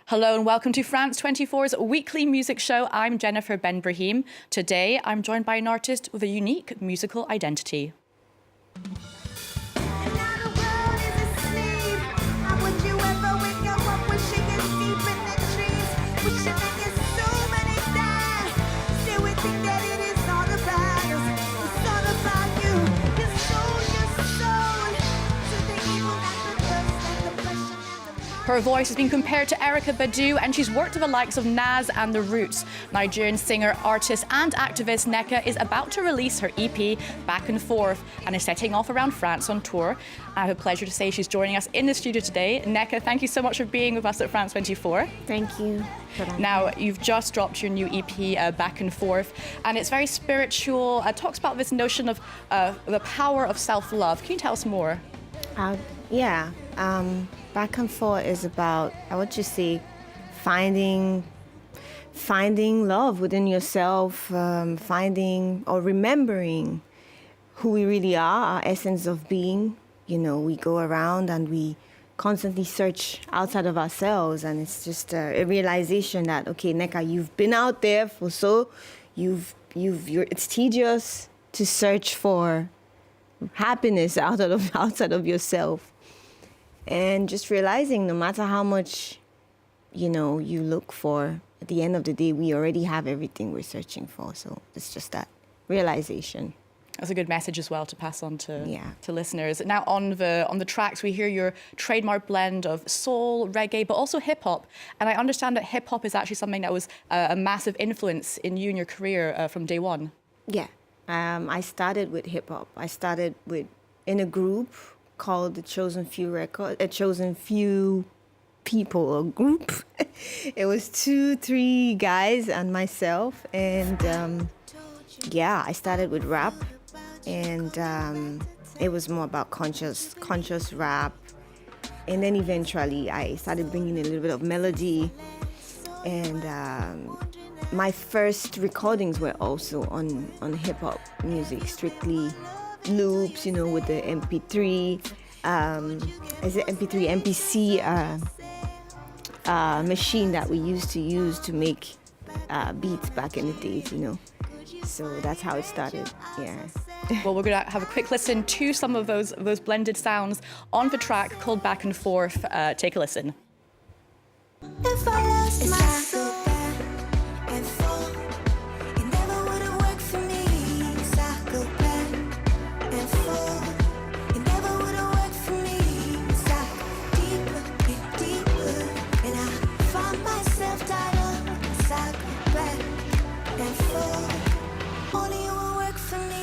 Hello and welcome to France 24's weekly music show. I'm Jennifer Ben Brahim. Today, I'm joined by an artist with a unique musical identity. Her voice has been compared to Erykah Badu, and she's worked with the likes of Nas and the Roots. Nigerian singer, artist and activist Nneka is about to release her EP, Back and Forth, and is setting off around France on tour. I have a pleasure to say she's joining us in the studio today. Nneka, thank you so much for being with us at France 24. Thank you. Now, you've just dropped your new EP, Back and Forth, and it's very spiritual. It talks about this notion of the power of self-love. Can you tell us more? Back and Forth is about, I would just say, finding love within yourself, finding or remembering who we really are, our essence of being. You know, we go around and we constantly search outside of ourselves, and it's just a realization that, okay, Nneka, you've been out there for it's tedious to search for happiness outside of yourself. And just realizing no matter how much, you look for, at the end of the day, we already have everything we're searching for. So it's just that realization. That's a good message as well to pass on to listeners. Now on the tracks, we hear your trademark blend of soul, reggae, but also hip hop. And I understand that hip hop is actually something that was a massive influence in you and your career from day one. Yeah, I started with hip hop. I started in a group called the Chosen Few People, or group. It was 2-3 guys and myself, and I started with rap, and it was more about conscious rap, and then eventually I started bringing a little bit of melody, and my first recordings were also on hip hop music, strictly loops, with the MP3, MPC machine that we used to make beats back in the days, So that's how it started, yeah. Well, we're going to have a quick listen to some of those blended sounds on the track called Back and Forth. Take a listen. If I lost myself and fall, it never would have worked for me. So I go back and fall, it never would have worked for me. So I go deeper, and I find myself tied up. So I go back and fall, only you will work for me.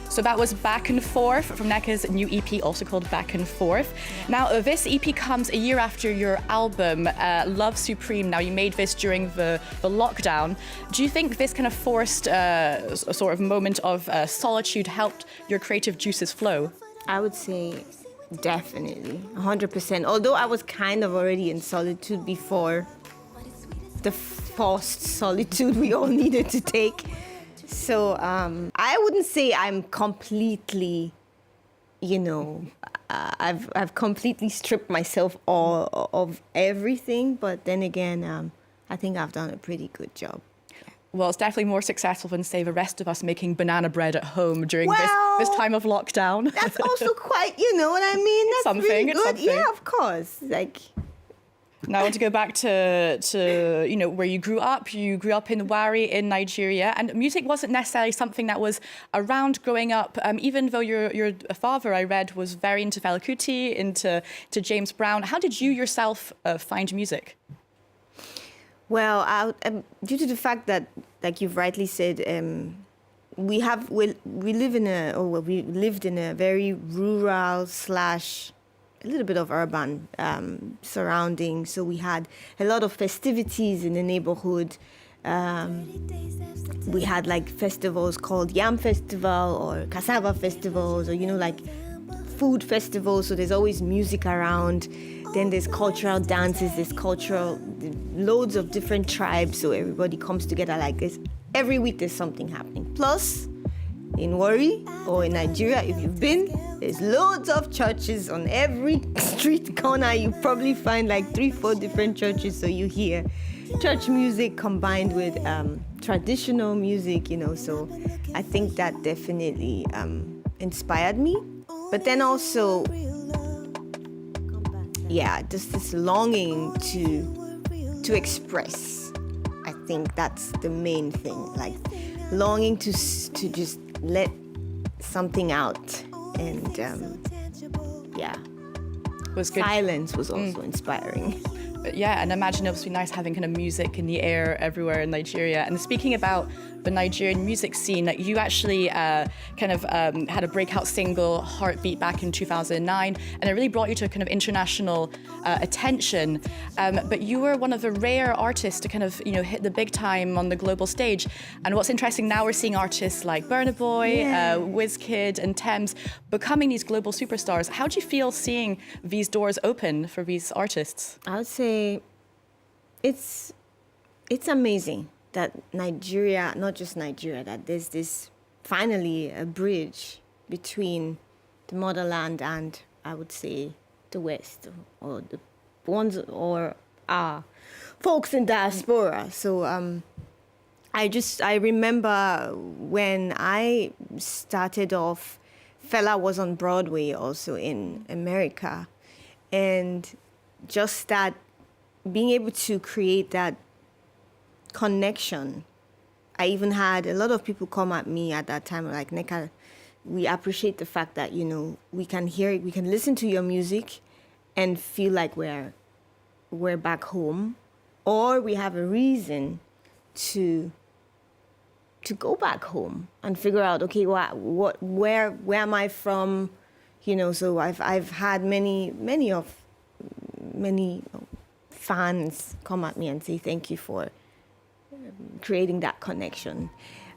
So that was Back and Forth from Nneka's new EP, also called Back and Forth. Now, this EP comes a year after your album, Love Supreme. Now, you made this during the lockdown. Do you think this kind of forced a sort of moment of solitude helped your creative juices flow? I would say definitely, 100%. Although I was kind of already in solitude before the forced solitude we all needed to take. So I wouldn't say I'm completely, I've completely stripped myself of everything. But then again, I think I've done a pretty good job. Well, it's definitely more successful than, say, the rest of us making banana bread at home during this time of lockdown. That's also quite, you know what I mean? That's something, really good. Something. Yeah, of course. Now I want to go back to where you grew up. You grew up in Wari in Nigeria, and music wasn't necessarily something that was around growing up. Even though your father, I read, was very into Fela Kuti, into James Brown. How did you yourself find music? Well, due to the fact that, like you've rightly said, we lived in a very rural / a little bit of urban surrounding. So we had a lot of festivities in the neighborhood. We had like festivals called Yam Festival or Cassava Festivals, or like food festivals. So there's always music around. Then there's cultural dances, loads of different tribes. So everybody comes together like this. Every week there's something happening. Plus, in Warri or in Nigeria, if you've been, there's loads of churches on every street corner. You probably find like 3-4 different churches, so you hear church music combined with traditional music, so I think that definitely inspired me. But then also, just this longing to express. I think that's the main thing, like longing to just let something out. And It was good. silence was also inspiring. Yeah, and imagine it must be nice having kind of music in the air everywhere in Nigeria. And speaking about the Nigerian music scene, you actually had a breakout single, Heartbeat, back in 2009, and it really brought you to kind of international attention. But you were one of the rare artists to kind of, hit the big time on the global stage. And what's interesting, now we're seeing artists like Burna Boy, Wizkid, and Tems becoming these global superstars. How do you feel seeing these doors open for these artists? I would say it's amazing that Nigeria, not just Nigeria, that there's this finally a bridge between the motherland and, I would say, the West, or the ones, or our folks in diaspora. So I remember when I started off, Fela was on Broadway also in America, and just that being able to create that connection. I even had a lot of people come at me at that time like, Nneka, we appreciate the fact that, we can hear it, we can listen to your music and feel like we're back home, or we have a reason to go back home and figure out, okay, where am I from? So I've had many fans come at me and say thank you for creating that connection.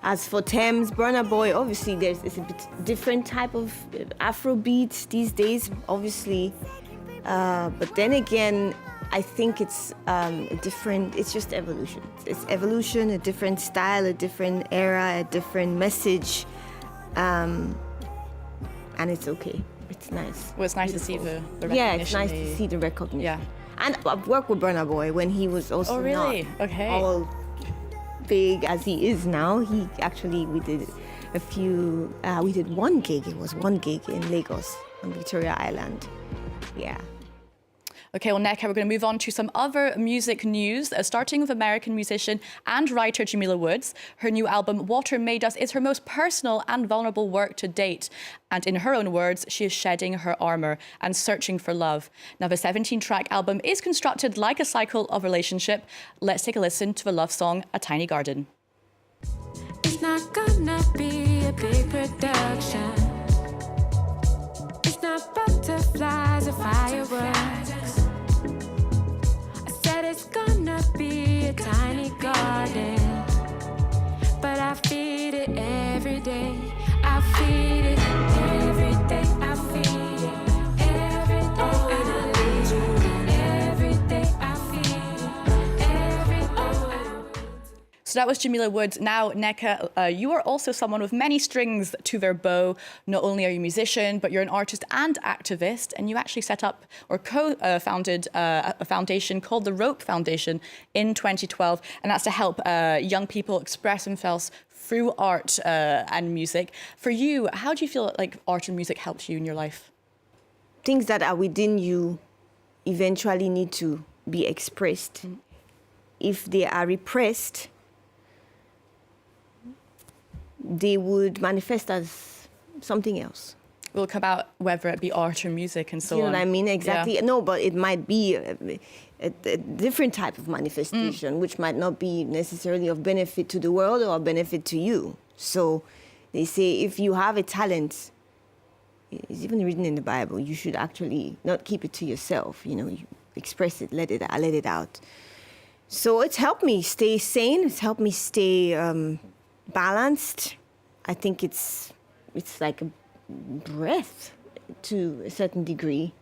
As for Tems, Burna Boy, obviously it's a bit different type of Afrobeat these days, obviously. But then again, I think it's it's just evolution. It's evolution, a different style, a different era, a different message. And it's okay. It's nice. Well, it's nice to see the recognition. Yeah, it's nice to see the recognition. Yeah. And I've worked with Burna Boy when he was also really? not Okay. all big as he is now. We did one gig. It was one gig in Lagos on Victoria Island. Yeah. Okay, well, Nneka, we're going to move on to some other music news, starting with American musician and writer Jamila Woods. Her new album, Water Made Us, is her most personal and vulnerable work to date. And in her own words, she is shedding her armour and searching for love. Now, the 17-track album is constructed like a cycle of relationship. Let's take a listen to the love song, A Tiny Garden. It's not gonna be a big production. It's not butterflies or fireworks. I said it's gonna be a tiny garden, but I feed it every day. I feed it every day. I feed it every day. And I leave it every day. I feed it every day. So that was Jamila Woods. Now, Nneka, you are also someone with many strings to their bow. Not only are you a musician, but you're an artist and activist, and you actually set up or co-founded a foundation called the Rope Foundation in 2012, and that's to help young people express themselves through art and music. For you, how do you feel like art and music helped you in your life? Things that are within you eventually need to be expressed. If they are repressed, they would manifest as something else. Will come out whether it be art or music and so on. You know what I mean? Exactly. Yeah. No, but it might be a different type of manifestation, which might not be necessarily of benefit to the world or benefit to you. So they say if you have a talent, it's even written in the Bible, you should actually not keep it to yourself. You express it, let it out. So it's helped me stay sane. It's helped me stay balanced. I think it's like a breath to a certain degree.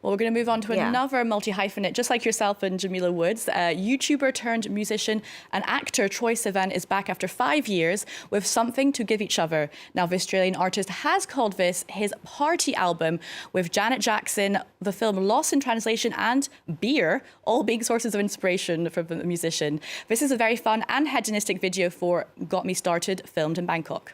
Well, we're going to move on to Yeah. another multi-hyphenate, just like yourself and Jamila Woods. YouTuber turned musician and actor Troye Sivan is back after 5 years with something to give each other. Now, the Australian artist has called this his party album, with Janet Jackson, the film Lost in Translation, and beer all being sources of inspiration for the musician. This is a very fun and hedonistic video for Got Me Started, filmed in Bangkok.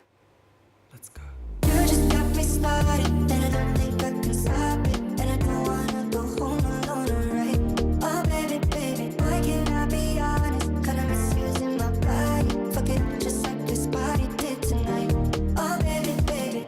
Let's go. You just got me started, and I don't think I can stop it. And I don't wanna go home alone, right? Oh, baby, baby, why can't I be honest? Kinda misusing my body. Fuck it, just like this body did tonight. Oh, baby, baby.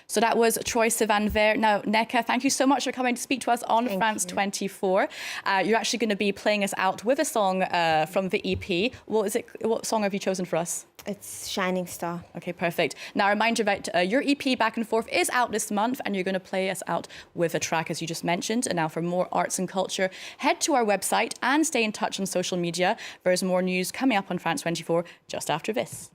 So that was Troye Sivan there. Now, Nneka, thank you so much for coming to speak to us on France 24. You're actually going to be playing us out with a song from the EP. What song have you chosen for us? It's Shining Star. Okay, perfect. Now, a reminder that your EP, Back and Forth, is out this month, and you're going to play us out with a track, as you just mentioned. And now, for more arts and culture, head to our website and stay in touch on social media. There's more news coming up on France 24 just after this.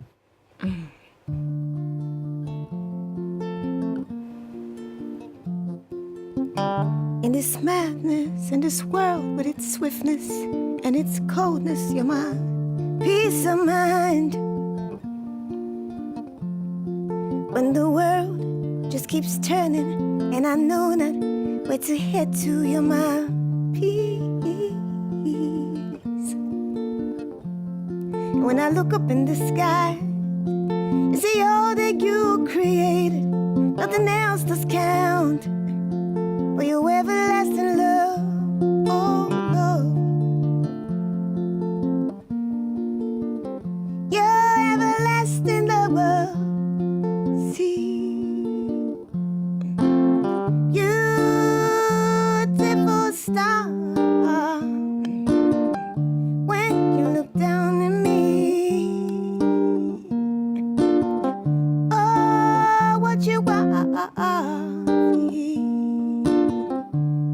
In this madness, in this world with its swiftness and its coldness, you're my peace of mind. When the world just keeps turning and I know not where to head to, you're my peace. And when I look up in the sky and see all that you created, nothing else does count. For your everlasting love, oh love. Your everlasting love will see. Beautiful star, when you look down at me, oh, what you are.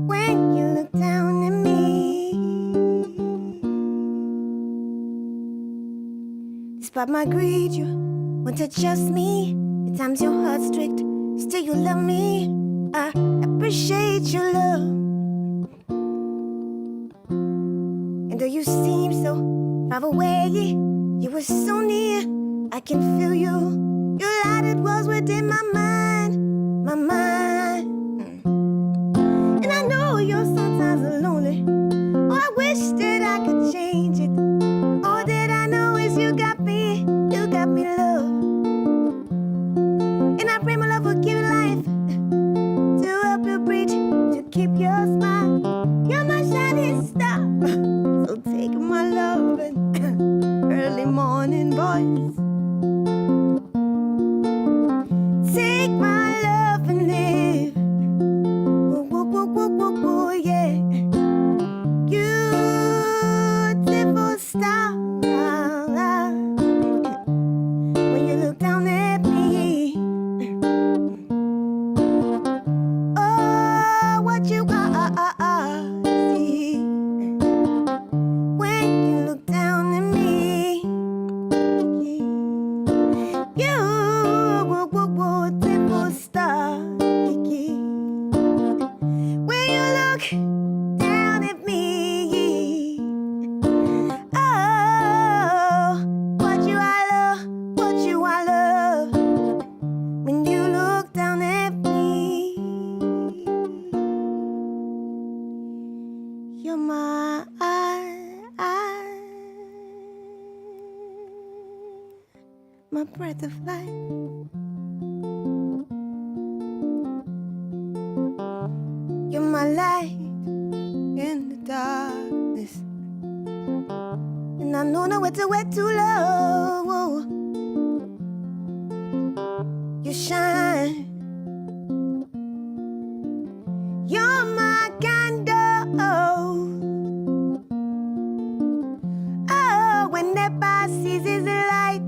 When you look down at me, despite my greed, you want to trust me. At times your heart's strict, still you love me. I appreciate your love. And though you seem so far away, you were so near. I can feel you. Your light, it was within my mind, my mind. And I know you're sometimes lonely. Oh, I wish that I could change it. All that I know is you got me love. And I pray my love will give you life to help you breathe, to keep your smile. You're my shining star. So take my love and early morning voice. Take my love and live. Yeah. Beautiful star. When you look down at me, oh, what you are. See. When you look down at me, you beautiful star. When you look down at me, oh, what you I love, when you look down at me, you're my my breath of life. You're my light in the darkness, and I know nowhere to love. You shine. You're my candle. Oh, when everybody sees is the light,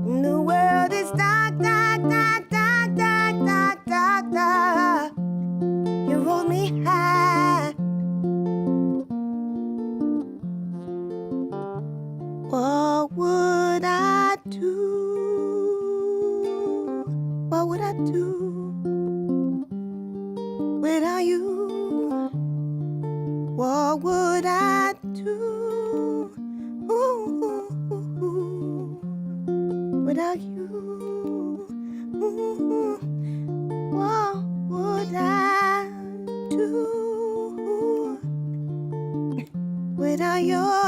and the world is dark, dark, dark, dark, dark, dark, dark, dark. You hold me high. would I do without you? What would I do without your